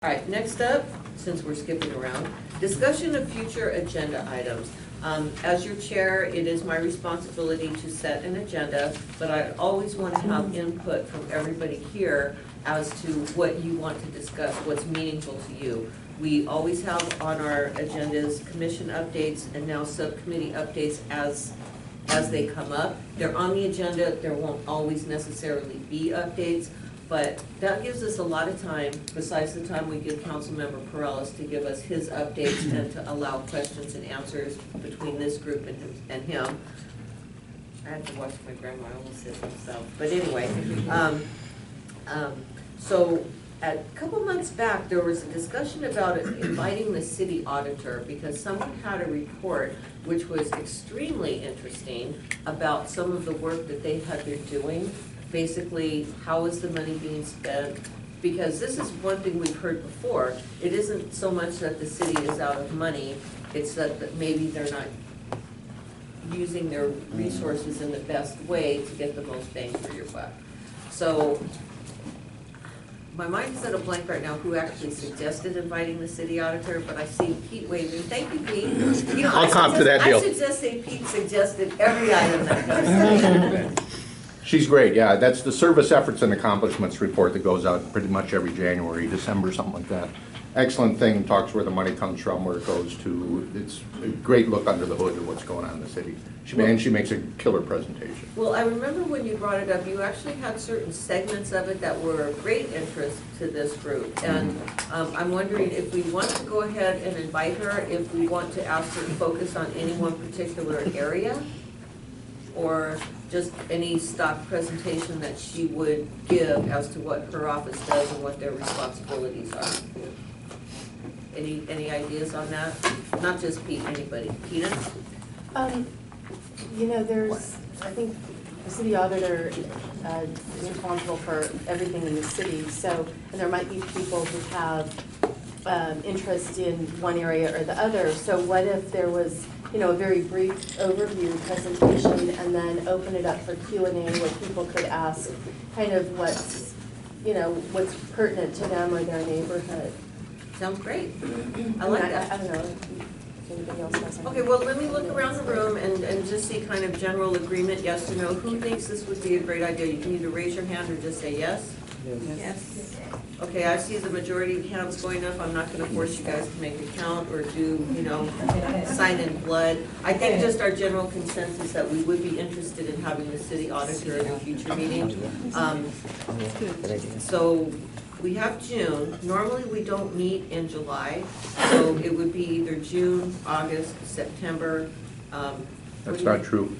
All right, next up, since we're skipping around, discussion of future agenda items. As your chair, it is my responsibility to set an agenda, but I always want to have input from everybody here as to what you want to discuss, what's meaningful to you. We always have on our agendas commission updates and now subcommittee updates as they come up. They're on the agenda, there won't always necessarily be updates, but that gives us a lot of time, besides the time we give Councilmember Perales to give us his updates and to allow questions and answers between this group and him. I had to watch my grandma almost hit himself. But anyway, so a couple months back, there was a discussion about inviting the city auditor because someone had a report which was extremely interesting about some of the work that they had been doing. Basically, how is the money being spent? Because this is one thing we've heard before. It isn't so much that the city is out of money, it's that maybe they're not using their resources in the best way to get the most bang for your buck. So, my mind is at a blank right now who actually suggested inviting the city auditor, but I see Pete waving. Thank you, Pete. You know, I'll cop to that deal. I should just say Pete suggested every item that comes. She's great, yeah. That's the Service Efforts and Accomplishments report that goes out pretty much every January, December, something like that. Excellent thing, talks where the money comes from, where it goes to. It's a great look under the hood of what's going on in the city. And she makes a killer presentation. Well, I remember when you brought it up, you actually had certain segments of it that were of great interest to this group. And I'm wondering if we want to go ahead and invite her, if we want to ask her to focus on any one particular area, or just any stock presentation that she would give as to what her office does and what their responsibilities are. Any ideas on that? Not just Pete, anybody. Tina? You know, I think the city auditor is responsible for everything in the city, so, and there might be people who have interest in one area or the other. So what if there was, you know, a very brief overview presentation and then open it up for Q&A where people could ask kind of what's, you know, what's pertinent to them or their neighborhood. Sounds great. I like that. I don't know if anybody else has something. Okay, well, let me look around the room and just see kind of general agreement, yes or no. Who thinks this would be a great idea? You can either raise your hand or just say yes. Yes. Okay, I see the majority of hands going up. I'm not going to force you guys to make a count or do, you know, sign in blood. I think just our general consensus that we would be interested in having the city auditor at a future meeting. So we have June. Normally we don't meet in July, so it would be either June, August, September. That's not true.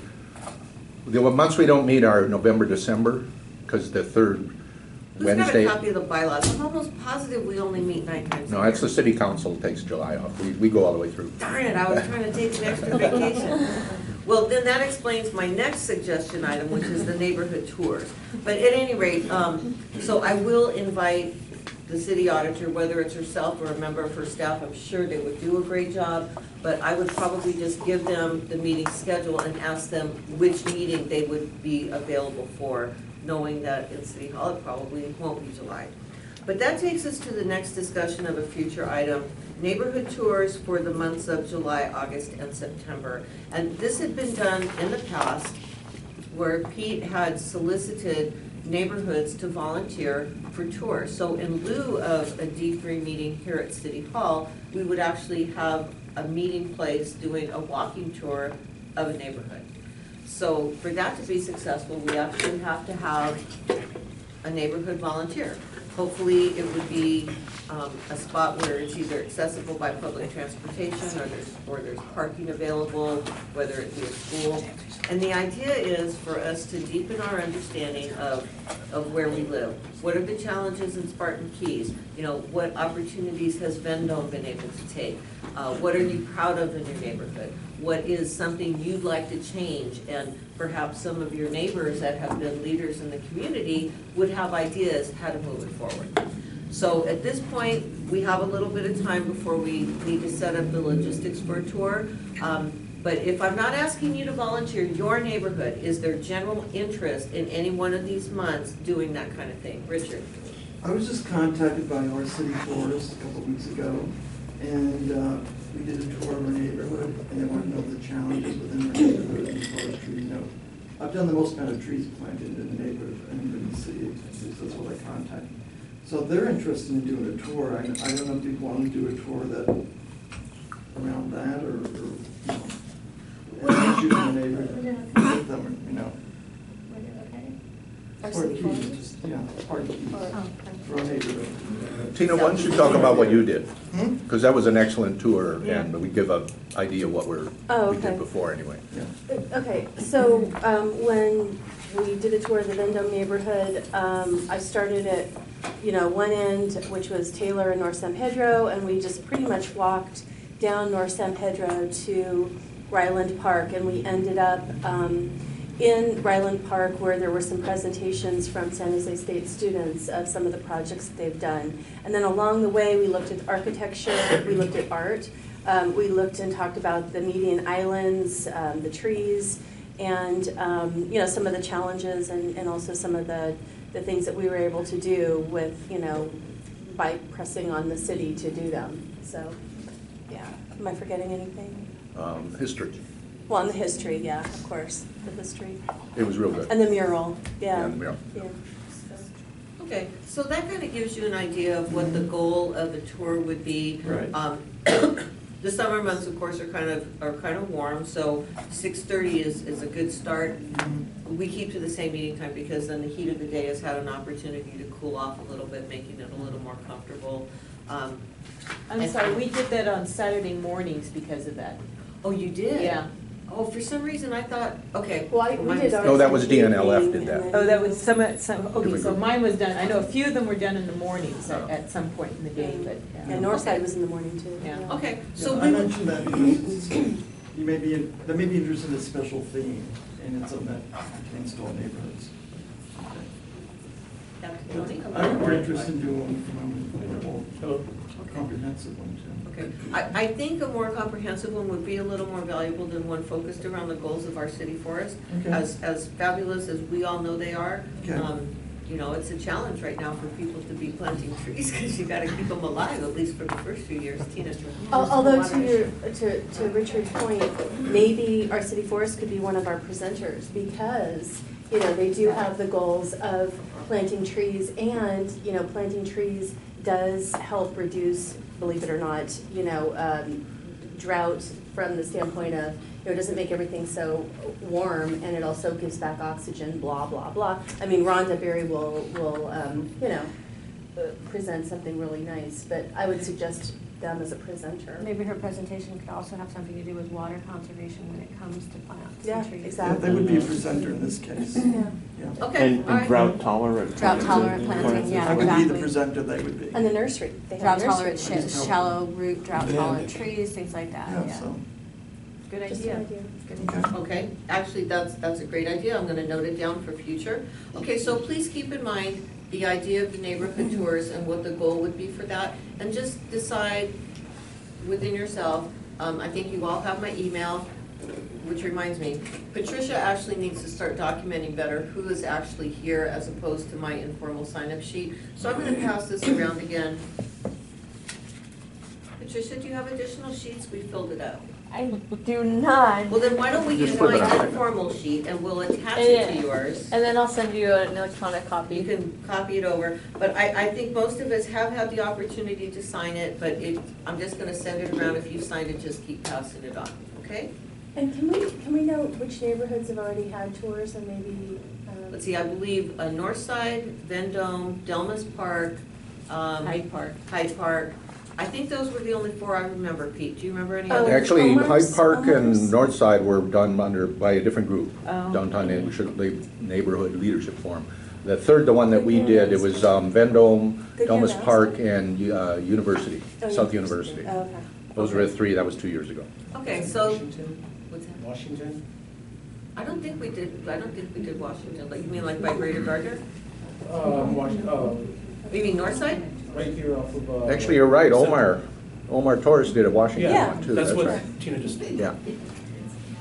The months we don't meet are November, December, because the third Wednesday. Who's got a copy of the bylaws? I'm almost positive we only meet 9 times. No, that's the city council takes July off. We go all the way through. Darn it, I was trying to take an extra vacation. Well, then that explains my next suggestion item, which is the neighborhood tours. But at any rate, so I will invite the city auditor, whether it's herself or a member of her staff. I'm sure they would do a great job, but I would probably just give them the meeting schedule and ask them which meeting they would be available for, knowing that in City Hall it probably won't be July. But that takes us to the next discussion of a future item, neighborhood tours for the months of July, August, and September. And this had been done in the past where Pete had solicited neighborhoods to volunteer for tours. So in lieu of a D3 meeting here at City Hall, we would actually have a meeting place doing a walking tour of a neighborhood. So for that to be successful, we actually have to have a neighborhood volunteer. Hopefully it would be a spot where it's either accessible by public transportation or there's parking available, whether it be a school. And the idea is for us to deepen our understanding of where we live. What are the challenges in Spartan Keys? You know, what opportunities has Vendome been able to take? What are you proud of in your neighborhood? What is something you'd like to change? And perhaps some of your neighbors that have been leaders in the community would have ideas how to move it forward. So at this point, we have a little bit of time before we need to set up the logistics for a tour. But if I'm not asking you to volunteer your neighborhood, is there general interest in any one of these months doing that kind of thing? Richard? I was just contacted by our city florist a couple of weeks ago, and we did a tour of our neighborhood, and they want to know the challenges within our neighborhood as far as trees. I've done the most amount of trees planted in the neighborhood and in the city, so that's what I contacted. So they're interested in doing a tour. I don't know if you want to do a tour that around that, or issues in the neighborhood with them, you know. Our Or city keys, forest? just, yeah, hard keys for our neighborhood. Tina, why don't you talk about what you did? Hmm? Because that was an excellent tour, and we give an idea of what we okay. did before anyway. Yeah. Okay, so when we did a tour of the Vendome neighborhood, I started at, one end, which was Taylor and North San Pedro, and we just pretty much walked down North San Pedro to Ryland Park, and we ended up in Ryland Park, where there were some presentations from San Jose State students of some of the projects that they've done. And then along the way, we looked at architecture, we looked at art, we looked and talked about the median islands, the trees, and some of the challenges and also some of the things that we were able to do with, by pressing on the city to do them. So, yeah. Am I forgetting anything? History. Well, and the history, yeah, of course, the history. It was real good. And the mural, yeah. Yeah, the mural. Yeah. Okay, so that kind of gives you an idea of what the goal of the tour would be. Right. The summer months, of course, are kind of warm, so 6:30 is a good start. We keep to the same meeting time because then the heat of the day has had an opportunity to cool off a little bit, making it a little more comfortable. I'm sorry, we did that on Saturday mornings because of that. Oh, you did? Yeah. Oh, for some reason I thought, okay. Well, we did ours. No, that was in the DNLF evening, did that. and Oh, then- that was some, okay, Different so group. mine was done, I know a few of them were done in the mornings at some point in the day, but. And Northside was in the morning too. Yeah. Okay, so I we would, mentioned that because you may be, they may be interested in a special theme, and it's something that pertains to all neighborhoods. We're interested in doing a more comprehensive one too. okay. I think a more comprehensive one would be a little more valuable than one focused around the goals of our city forest. Okay. As fabulous as we all know they are, Okay. It's a challenge right now for people to be planting trees because you got to keep them alive, at least for the first few years. Tina? Although to Richard's point, maybe our city forest could be one of our presenters because, they do have the goals of planting trees and, planting trees does help reduce, believe it or not, drought from the standpoint of, it doesn't make everything so warm, and it also gives back oxygen, blah, blah, blah. I mean, Rhonda Berry will present something really nice, but I would suggest them as a presenter. Maybe her presentation could also have something to do with water conservation when it comes to plants Yeah, and trees. Yeah, exactly. they would be a presenter in this case. Yeah. Yeah. Okay, And all right. drought tolerant. Drought tolerant planting, yeah. I would be the exactly. presenter, they would be. And the nursery. They have Drought nursery. tolerant, Just shallow root, drought Yeah. tolerant trees, things like that, Yeah, yeah. so, Good Just an idea. idea. Good idea. okay. Okay, actually, that's a great idea. I'm gonna note it down for future. Okay, so please keep in mind the idea of the neighborhood tours and what the goal would be for that. And just decide within yourself. I think you all have my email, which reminds me, Patricia actually needs to start documenting better who is actually here as opposed to my informal sign-up sheet. So I'm gonna pass this around again. Patricia, do you have additional sheets? We filled it out. I do not. Well, then why don't we Just use flip it my out. informal sheet and we'll attach it to yours. And then I'll send you an electronic You copy. can copy it over, but I think most of us have had the opportunity to sign it, but I'm just gonna send it around. If you signed it, just keep passing it on, okay? And can we know which neighborhoods have already had tours and maybe? Let's see, I believe Northside, Vendome, Delmas Park, Hyde Park. Hyde Park. I think those were the only four I remember. Pete, do you remember any Oh. others? Actually, Omar's- Hyde Park and Omar's- Northside were done by a different group, Oh. Downtown Neighborhood Leadership Forum. The third, the one that we did, it was Vendome, Goodyear Delmas Mouse? Park, and University, Oh, South University. Oh, okay. Those were the three, that was 2 years ago. Okay, so, Washington? what's that? Washington? I don't think we did Washington. Like, you mean like by Greater Gardner? You mean Northside? Right here off of. Actually, you're right, Omar Torres did a Washington Yeah. one too, That's that's what right. Tina just did. Yeah.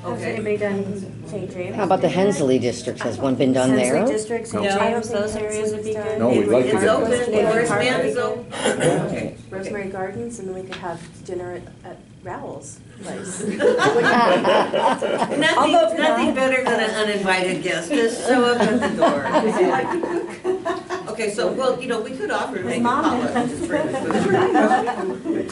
Has Okay. anybody done St. James? How about the Hensley district? Has one been done Hensley there? District, St. No. James, those areas would be good. No, we'd like to It's get open, this. Horace Mann is open. Okay. Rosemary Gardens, and then we could have dinner at Rowell's place. Nothing, I'll vote for nothing that. better than an uninvited guest, just show up at the door. Okay, so, well, we could offer to make a potluck and just bring the food.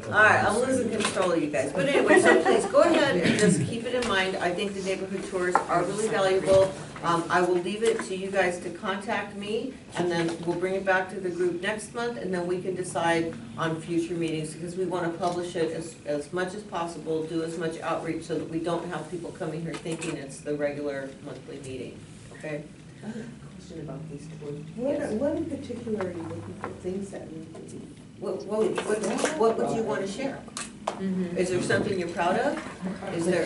All right, I'm losing control of you guys, but anyway, so please go ahead and just keep it in mind. I think the neighborhood tours are really valuable. I will leave it to you guys to contact me, and then we'll bring it back to the group next month, and then we can decide on future meetings, because we want to publish it as much as possible, do as much outreach, so that we don't have people coming here thinking it's the regular monthly meeting, okay? I have a question about these tours. Yes. What in particular are you looking for, things that need to be? What would you want to share? Is there something you're proud of? Is there,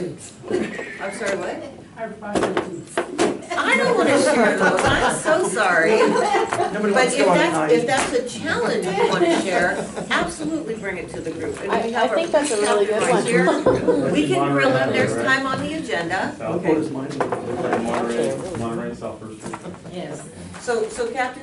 I'm sorry, what? Our prostitutes. I don't want to share those, I'm so sorry. Nobody But wants to go on if the that's a challenge you want to share, absolutely bring it to the group. And we I have our think that's a really good right one. here. We can grill them, there's time on the agenda. What is mine? Monterey, South First Street. Yes. So Captain